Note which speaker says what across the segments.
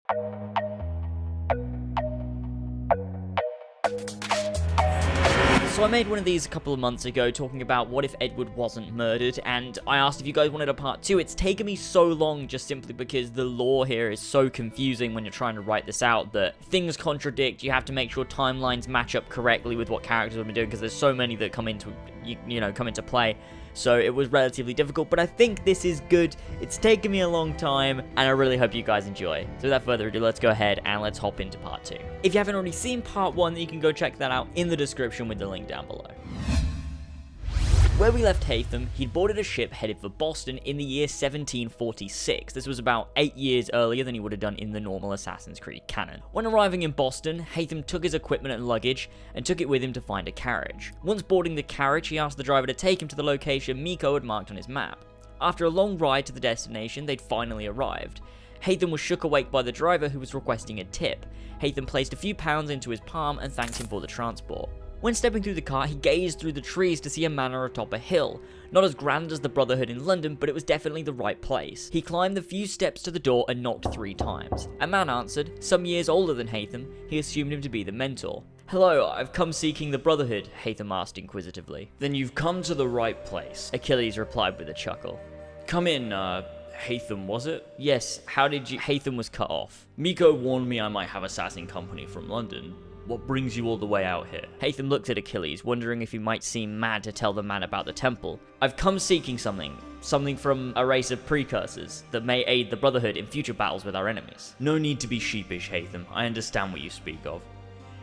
Speaker 1: So I made one of these a couple of months ago talking about what if Edward wasn't murdered, and I asked if you guys wanted a part 2. It's taken me so long just simply because the lore here is so confusing when you're trying to write this out that things contradict. You have to make sure timelines match up correctly with what characters have been doing because there's so many that come into play. So it was relatively difficult, but I think this is good. It's taken me a long time, and I really hope you guys enjoy. So without further ado, let's go ahead and let's hop into part 2. If you haven't already seen part 1, then you can go check that out in the description with the link down below. Where we left Haytham, he'd boarded a ship headed for Boston in the year 1746. This was about 8 years earlier than he would have done in the normal Assassin's Creed canon. When arriving in Boston, Haytham took his equipment and luggage and took it with him to find a carriage. Once boarding the carriage, he asked the driver to take him to the location Miko had marked on his map. After a long ride to the destination, they'd finally arrived. Haytham was shook awake by the driver who was requesting a tip. Haytham placed a few pounds into his palm and thanked him for the transport. When stepping through the car, he gazed through the trees to see a manor atop a hill. Not as grand as the Brotherhood in London, but it was definitely the right place. He climbed the few steps to the door and knocked 3 times. A man answered, some years older than Haytham. He assumed him to be the mentor. "Hello, I've come seeking the Brotherhood," Haytham asked inquisitively. "Then you've come to the right place," Achilles replied with a chuckle. "Come in, Haytham, was it?" "Yes, how did you—" Haytham was cut off. "Miko warned me I might have assassin company from London. What brings you all the way out here?" Haytham looked at Achilles, wondering if he might seem mad to tell the man about the temple. "I've come seeking something from a race of precursors that may aid the Brotherhood in future battles with our enemies." "No need to be sheepish, Haytham. I understand what you speak of.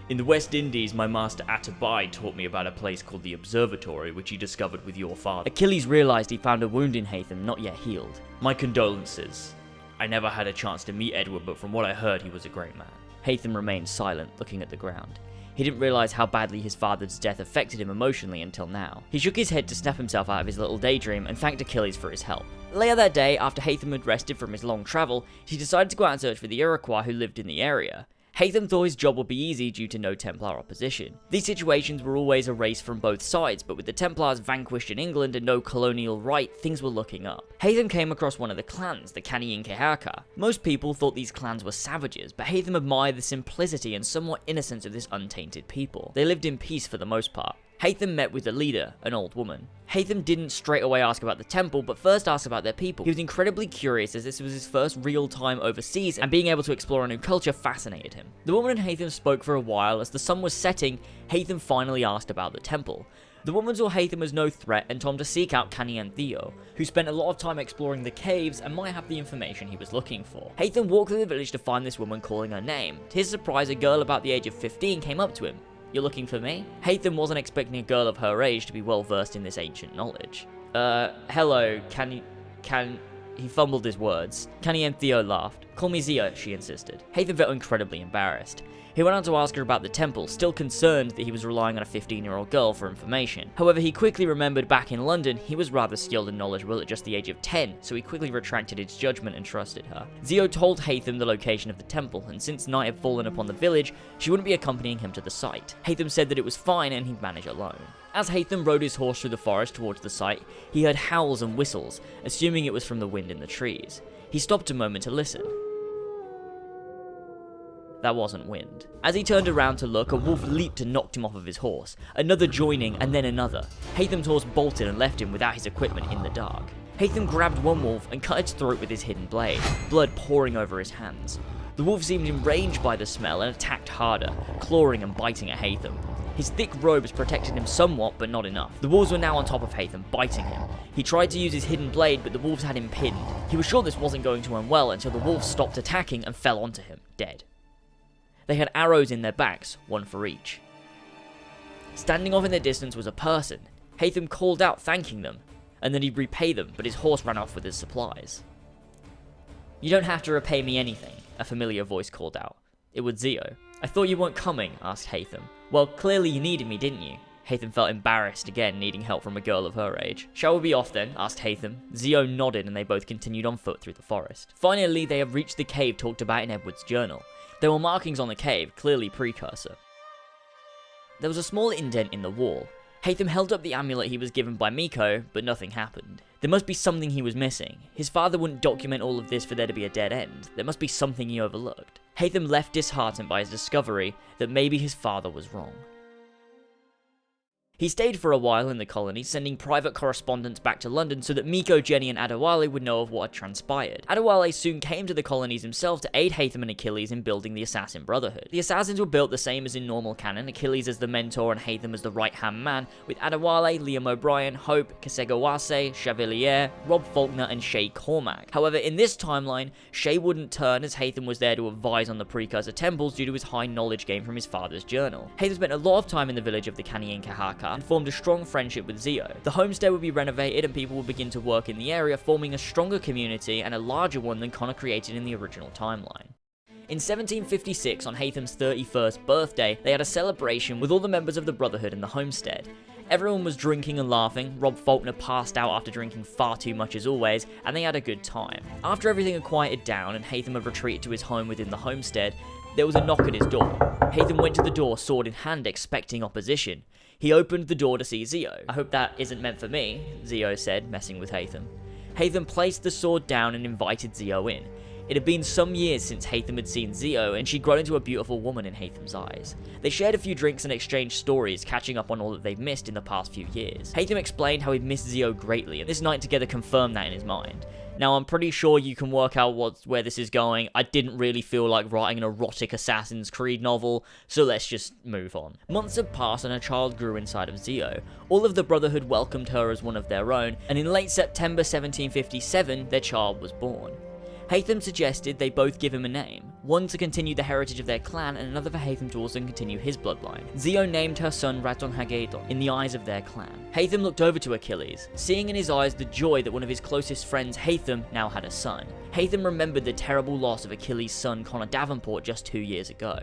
Speaker 1: In the West Indies, my master Atabai taught me about a place called the Observatory, which he discovered with your father." Achilles realized he found a wound in Haytham not yet healed. "My condolences. I never had a chance to meet Edward, but from what I heard, he was a great man." Haytham remained silent, looking at the ground. He didn't realize how badly his father's death affected him emotionally until now. He shook his head to snap himself out of his little daydream and thanked Achilles for his help. Later that day, after Haytham had rested from his long travel, he decided to go out and search for the Iroquois who lived in the area. Haytham thought his job would be easy due to no Templar opposition. These situations were always a race from both sides, but with the Templars vanquished in England and no colonial right, things were looking up. Haytham came across one of the clans, the Kanien'kehá. Most people thought these clans were savages, but Haytham admired the simplicity and somewhat innocence of this untainted people. They lived in peace for the most part. Haytham met with the leader, an old woman. Haytham didn't straight away ask about the temple, but first asked about their people. He was incredibly curious as this was his first real time overseas, and being able to explore a new culture fascinated him. The woman and Haytham spoke for a while. As the sun was setting, Haytham finally asked about the temple. The woman saw Haytham as no threat and told him to seek out Kanien'kehá, who spent a lot of time exploring the caves and might have the information he was looking for. Haytham walked through the village to find this woman calling her name. To his surprise, a girl about the age of 15 came up to him. "You're looking for me?" Haytham wasn't expecting a girl of her age to be well versed in this ancient knowledge. Hello, He fumbled his words. Kanien'kehá laughed. "Call me Zio," she insisted. Haytham felt incredibly embarrassed. He went on to ask her about the temple, still concerned that he was relying on a 15-year-old girl for information. However, he quickly remembered back in London, he was rather skilled and knowledgeable at just the age of 10, so he quickly retracted his judgment and trusted her. Zio told Haytham the location of the temple, and since night had fallen upon the village, she wouldn't be accompanying him to the site. Haytham said that it was fine and he'd manage alone. As Haytham rode his horse through the forest towards the site, he heard howls and whistles, assuming it was from the wind in the trees. He stopped a moment to listen. That wasn't wind. As he turned around to look, a wolf leaped and knocked him off of his horse, another joining and then another. Haytham's horse bolted and left him without his equipment in the dark. Haytham grabbed one wolf and cut its throat with his hidden blade, blood pouring over his hands. The wolf seemed enraged by the smell and attacked harder, clawing and biting at Haytham. His thick robes protected him somewhat, but not enough. The wolves were now on top of Haytham, biting him. He tried to use his hidden blade, but the wolves had him pinned. He was sure this wasn't going to end well until the wolves stopped attacking and fell onto him, dead. They had arrows in their backs, one for each. Standing off in the distance was a person. Haytham called out thanking them, and then he'd repay them, but his horse ran off with his supplies. "You don't have to repay me anything," a familiar voice called out. It was Zio. "I thought you weren't coming," asked Haytham. "Well, clearly you needed me, didn't you?" Haytham felt embarrassed again, needing help from a girl of her age. "Shall we be off then?" asked Haytham. Zio nodded and they both continued on foot through the forest. Finally, they had reached the cave talked about in Edward's journal. There were markings on the cave, clearly precursor. There was a small indent in the wall. Haytham held up the amulet he was given by Miko, but nothing happened. There must be something he was missing. His father wouldn't document all of this for there to be a dead end. There must be something he overlooked. Haytham left disheartened by his discovery that maybe his father was wrong. He stayed for a while in the colony, sending private correspondence back to London so that Miko, Jenny, and Adewale would know of what had transpired. Adewale soon came to the colonies himself to aid Haytham and Achilles in building the Assassin Brotherhood. The Assassins were built the same as in normal canon, Achilles as the mentor and Haytham as the right-hand man, with Adewale, Liam O'Brien, Hope, Kasegawase, Chevalier, Rob Faulkner, and Shay Cormac. However, in this timeline, Shay wouldn't turn as Haytham was there to advise on the precursor temples due to his high knowledge gained from his father's journal. Haytham spent a lot of time in the village of the Kanien'kehá and formed a strong friendship with Zio. The homestead would be renovated and people would begin to work in the area, forming a stronger community and a larger one than Connor created in the original timeline. In 1756, on Haytham's 31st birthday, they had a celebration with all the members of the Brotherhood in the homestead. Everyone was drinking and laughing, Rob Faulkner passed out after drinking far too much as always, and they had a good time. After everything had quieted down and Haytham had retreated to his home within the homestead, there was a knock at his door. Haytham went to the door, sword in hand, expecting opposition. He opened the door to see Zio. "I hope that isn't meant for me," Zio said, messing with Haytham. Haytham placed the sword down and invited Zio in. It had been some years since Haytham had seen Zio, and she'd grown into a beautiful woman in Haytham's eyes. They shared a few drinks and exchanged stories, catching up on all that they've missed in the past few years. Haytham explained how he'd missed Zio greatly, and this night together confirmed that in his mind. Now, I'm pretty sure you can work out where this is going. I didn't really feel like writing an erotic Assassin's Creed novel, so let's just move on. Months had passed and a child grew inside of Zio. All of the Brotherhood welcomed her as one of their own, and in late September 1757, their child was born. Haytham suggested they both give him a name, one to continue the heritage of their clan and another for Haytham to also continue his bloodline. Zio named her son Raton Hagedon in the eyes of their clan. Haytham looked over to Achilles, seeing in his eyes the joy that one of his closest friends, Haytham, now had a son. Haytham remembered the terrible loss of Achilles' son Connor Davenport just 2 years ago.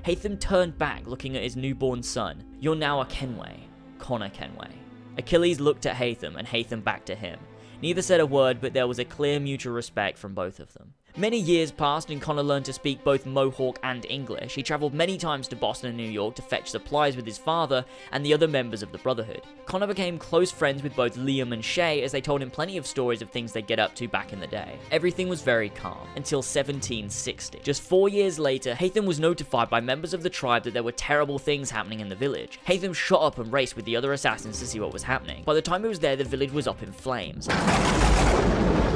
Speaker 1: Haytham turned back, looking at his newborn son. "You're now a Kenway, Connor Kenway." Achilles looked at Haytham and Haytham back to him. Neither said a word, but there was a clear mutual respect from both of them. Many years passed and Connor learned to speak both Mohawk and English. He travelled many times to Boston and New York to fetch supplies with his father and the other members of the Brotherhood. Connor became close friends with both Liam and Shay as they told him plenty of stories of things they'd get up to back in the day. Everything was very calm, until 1760. Just 4 years later, Haytham was notified by members of the tribe that there were terrible things happening in the village. Haytham shot up and raced with the other assassins to see what was happening. By the time he was there, the village was up in flames.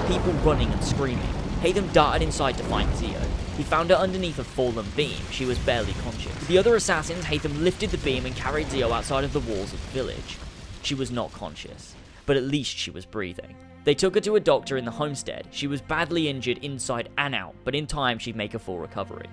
Speaker 1: People running and screaming. Haytham darted inside to find Zio. He found her underneath a fallen beam. She was barely conscious. With the other assassins, Haytham lifted the beam and carried Zio outside of the walls of the village. She was not conscious, but at least she was breathing. They took her to a doctor in the homestead. She was badly injured inside and out, but in time she'd make a full recovery.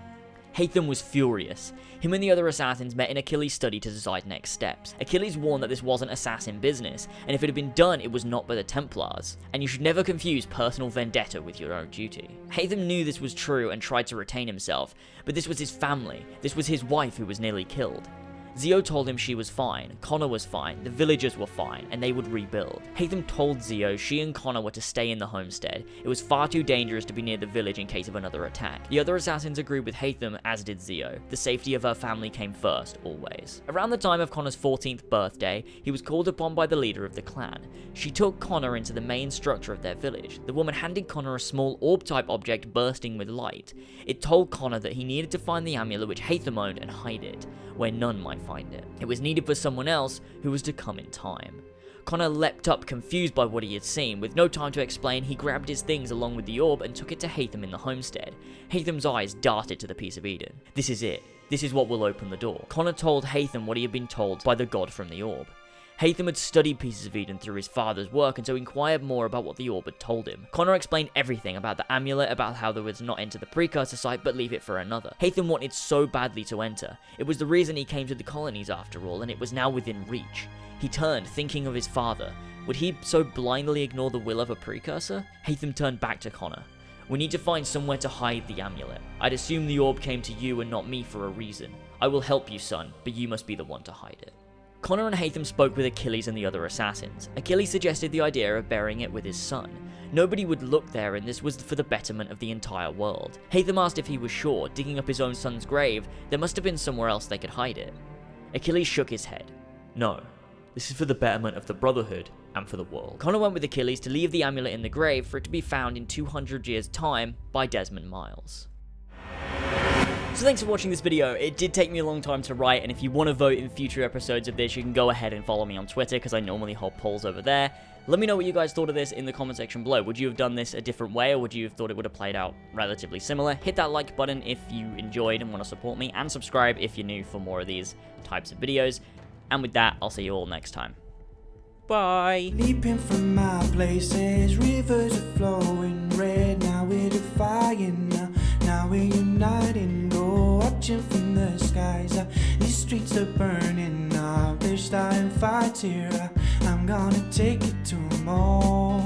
Speaker 1: Haytham was furious. Him and the other assassins met in Achilles' study to decide next steps. Achilles warned that this wasn't assassin business, and if it had been done, it was not by the Templars, and you should never confuse personal vendetta with your own duty. Haytham knew this was true and tried to retain himself, but this was his family. This was his wife who was nearly killed. Zio told him she was fine, Connor was fine, the villagers were fine, and they would rebuild. Haytham told Zio she and Connor were to stay in the homestead. It was far too dangerous to be near the village in case of another attack. The other assassins agreed with Haytham, as did Zio. The safety of her family came first, always. Around the time of Connor's 14th birthday, he was called upon by the leader of the clan. She took Connor into the main structure of their village. The woman handed Connor a small orb-type object bursting with light. It told Connor that he needed to find the amulet which Haytham owned and hide it, where none might find it. It was needed for someone else who was to come in time. Connor leapt up, confused by what he had seen. With no time to explain, he grabbed his things along with the orb and took it to Haytham in the homestead. Haytham's eyes darted to the piece of Eden. This is it. This is what will open the door. Connor told Haytham what he had been told by the god from the orb. Haytham had studied Pieces of Eden through his father's work and so inquired more about what the orb had told him. Connor explained everything about the amulet, about how they was not enter the precursor site but leave it for another. Haytham wanted so badly to enter. It was the reason he came to the colonies after all, and it was now within reach. He turned, thinking of his father. Would he so blindly ignore the will of a precursor? Haytham turned back to Connor. We need to find somewhere to hide the amulet. I'd assume the orb came to you and not me for a reason. I will help you, son, but you must be the one to hide it. Connor and Haytham spoke with Achilles and the other assassins. Achilles suggested the idea of burying it with his son. Nobody would look there, and this was for the betterment of the entire world. Haytham asked if he was sure, digging up his own son's grave, there must have been somewhere else they could hide it. Achilles shook his head. No, This is for the betterment of the Brotherhood and for the world. Connor went with Achilles to leave the amulet in the grave for it to be found in 200 years' time by Desmond Miles. So thanks for watching this video. It did take me a long time to write, and if you want to vote in future episodes of this, you can go ahead and follow me on Twitter, because I normally hold polls over there. Let me know what you guys thought of this in the comment section below. Would you have done this a different way, or would you have thought it would have played out relatively similar? Hit that like button if you enjoyed and want to support me, and subscribe if you're new for more of these types of videos. And with that, I'll see you all next time. Bye!
Speaker 2: Leaping from my places, rivers are flowing red. Now we're defying, now we're uniting. Go watching from the skies, these streets are burning up. They're starting fights here, I'm gonna take it to 'em all.